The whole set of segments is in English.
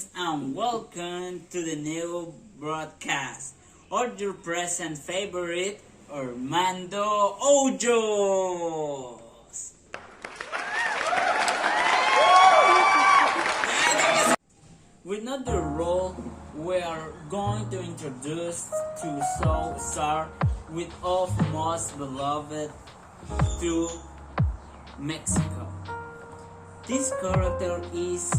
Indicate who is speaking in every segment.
Speaker 1: friends, and welcome to the new broadcast of your present favorite, Armando Ojos. With another role, we are going to introduce to star with our most beloved to Mexico. This character is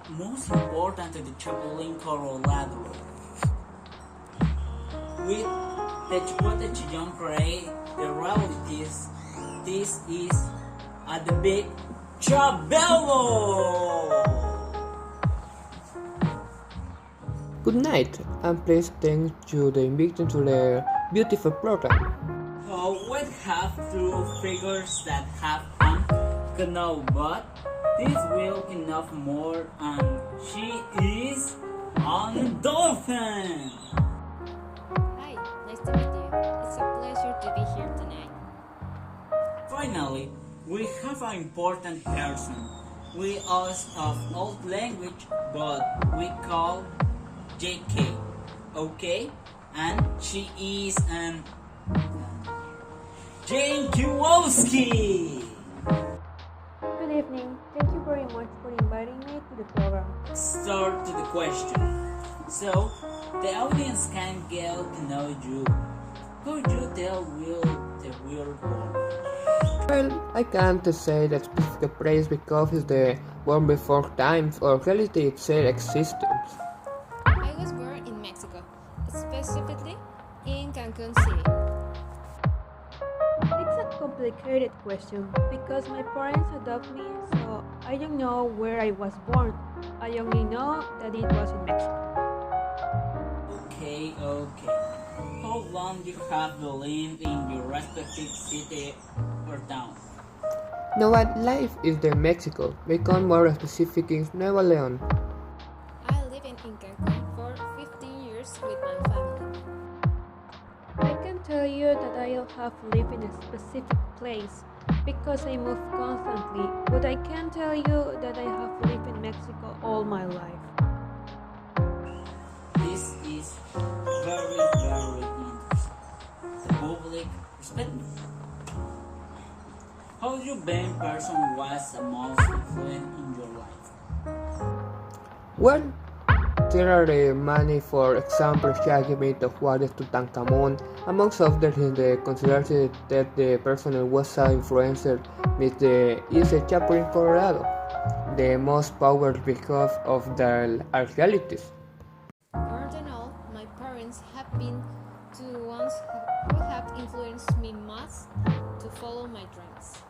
Speaker 1: most important to the Chapulín Colorado. With the Chipotle Chillon Parade, the realities, this is at the big Chabelo!
Speaker 2: Good night, and please thank you the invitation to the beautiful program.
Speaker 1: We have two figures that have canoe, but this will enough more, and she is on a dolphin.
Speaker 3: Hi, nice to meet you. It's a pleasure to be here tonight.
Speaker 1: Finally, we have an important person. We ask of old language, but we call JK, okay? And she is an Jane Kowalski.
Speaker 4: Good evening. Thank you very much for inviting me to the program.
Speaker 1: Start to the question. So, the audience can get to know you. Could you tell the real world?
Speaker 2: Well, I can't say that specific place because it's the born before times or reality itself existence.
Speaker 3: I was born in Mexico, specifically in Cancun City.
Speaker 4: It's a complicated question because my parents adopted me, so I don't know where I was born. I only know that it was in Mexico.
Speaker 1: Okay. How long you have lived in your respective city or town?
Speaker 2: Now what life is the Mexico, become more specific in Nuevo León.
Speaker 3: I live in Cancun for 15 years with my family.
Speaker 4: I can tell you that I have lived in a specific place because I move constantly, but I can tell you that I have lived in Mexico all my life.
Speaker 1: This is very interesting. The public respect me. How you being person was the most influent in your life?
Speaker 2: Well, there are many, for example, Shaggy of Juarez to Tutankhamun, amongst others in the consideration that the person was an influencer with the is a Chapulín Colorado, the most powerful because of their realities.
Speaker 3: More than all, my parents have been the ones who have influenced me most to follow my dreams.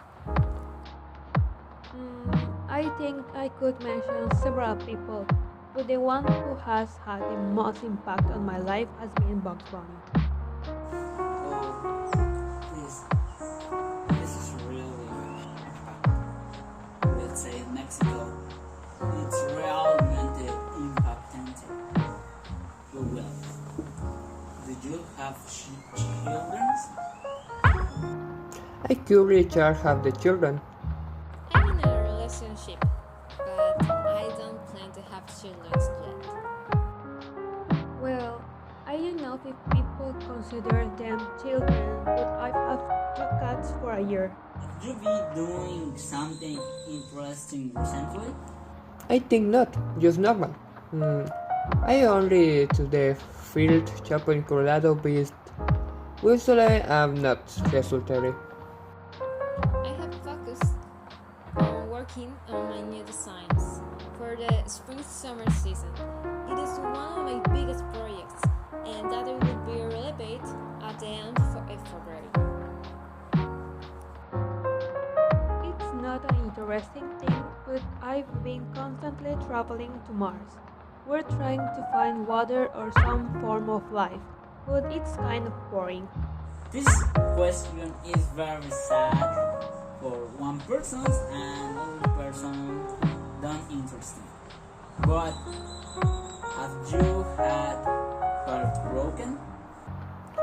Speaker 4: I think I could mention several people, but the one who has had the most impact on my life has been Bugs Bunny.
Speaker 1: Oh, this is really impactful. Let's say in Mexico, it's realmente impactante. Well, did you have children?
Speaker 2: I currently have the children.
Speaker 3: I'm in a relationship, but I don't plan to have children yet.
Speaker 4: Well, I don't know if people consider them children, but I've had two cats for a year.
Speaker 1: Have you been doing something interesting recently?
Speaker 2: I think not, just normal. I only to the field Chapulín Colorado visit. Usually I'm not resultary.
Speaker 3: I have focused on working on my new designs for the spring-summer season. It is one of my biggest projects, and that it will be released at the end of February.
Speaker 4: It's not an interesting thing, but I've been constantly traveling to Mars. We're trying to find water or some form of life, but it's kind of boring.
Speaker 1: This question is very sad for one person and other person don't interesting. But have you had heart broken?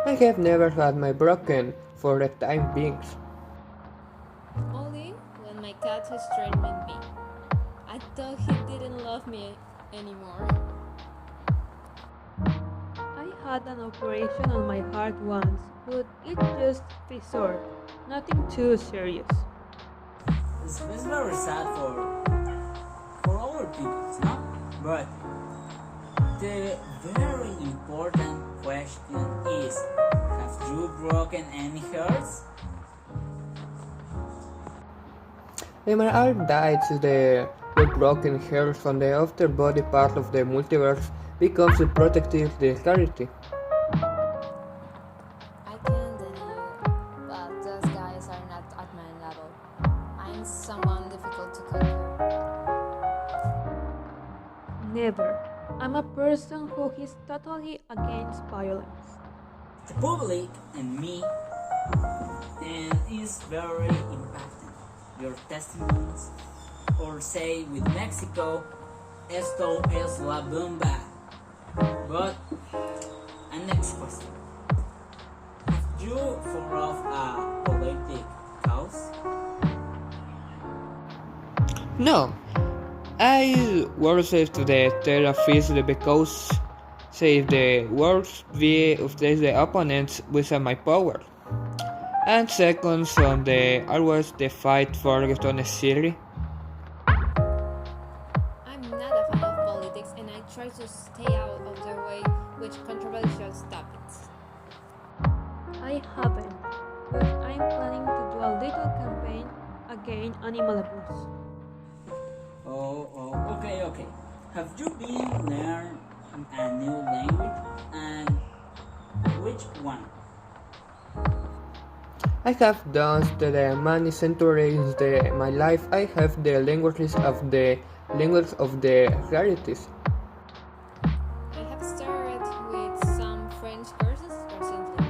Speaker 2: I have never had my broken for the time being.
Speaker 3: Only when my cat was threatening me. I thought he didn't love me anymore.
Speaker 4: I had an operation on my heart once, but it just fissured. Nothing too serious.
Speaker 1: It's very sad for our people, no? But the very important question is, have you broken any hearts?
Speaker 2: In my art dies the broken hair from the after body part of the multiverse becomes a protective the clarity.
Speaker 3: I can't deny it, but those guys are not at my level. I'm someone difficult to conquer.
Speaker 4: Never. I'm a person who is totally against violence.
Speaker 1: The public and me, and is very impacting. Your testimonies, or say with Mexico, esto es la bomba. But, and next question. Have you for of a politic cause?
Speaker 2: No, I worship to the therapist because save the worst we replace the opponents with my power. And second, on the always the fight for Gestone City.
Speaker 3: I'm not a fan of politics and I try to stay out of the way with controversial topics.
Speaker 4: I haven't, but I'm planning to do a little campaign against animal abuse.
Speaker 1: Okay. Have you been learn a new language, and which one?
Speaker 2: I have done the many centuries in my life. I have the language of the rarities.
Speaker 3: I have started with some French courses recently.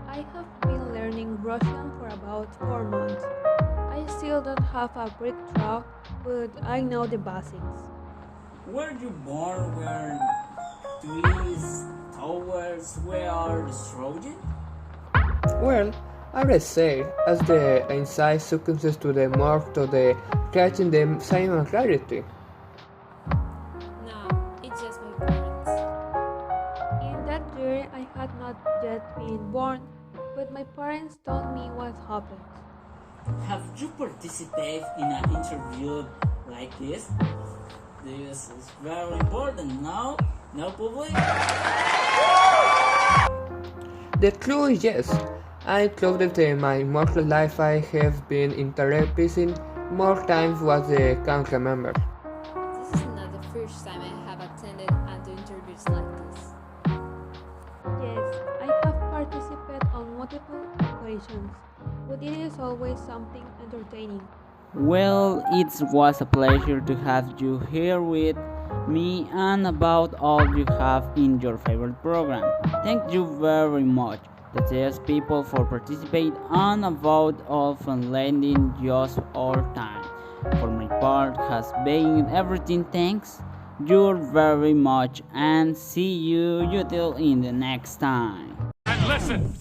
Speaker 4: I have been learning Russian for about 4 months. I still don't have a breakthrough, but I know the basics.
Speaker 1: Were you born where trees, towers were destroyed?
Speaker 2: Well, I would say, as the inside succumbs to the more to the catching the same clarity.
Speaker 3: No, it's just my parents.
Speaker 4: In that year, I had not yet been born, but my parents told me what happened.
Speaker 1: Have you participated in an interview like this? This is very important. No public?
Speaker 2: The truth is yes. I closed my mortal life. I have been in therapy more times what I can remember.
Speaker 3: This is not the first time I have attended an interviews like this.
Speaker 4: Yes, I have participated on multiple occasions, but it is always something entertaining.
Speaker 1: Well, it was a pleasure to have you here with me and about all you have in your favorite program. Thank you very much to these people for participating and about all from lending just our time. For my part has been everything. Thanks you very much and see you till in the next time.
Speaker 5: And listen!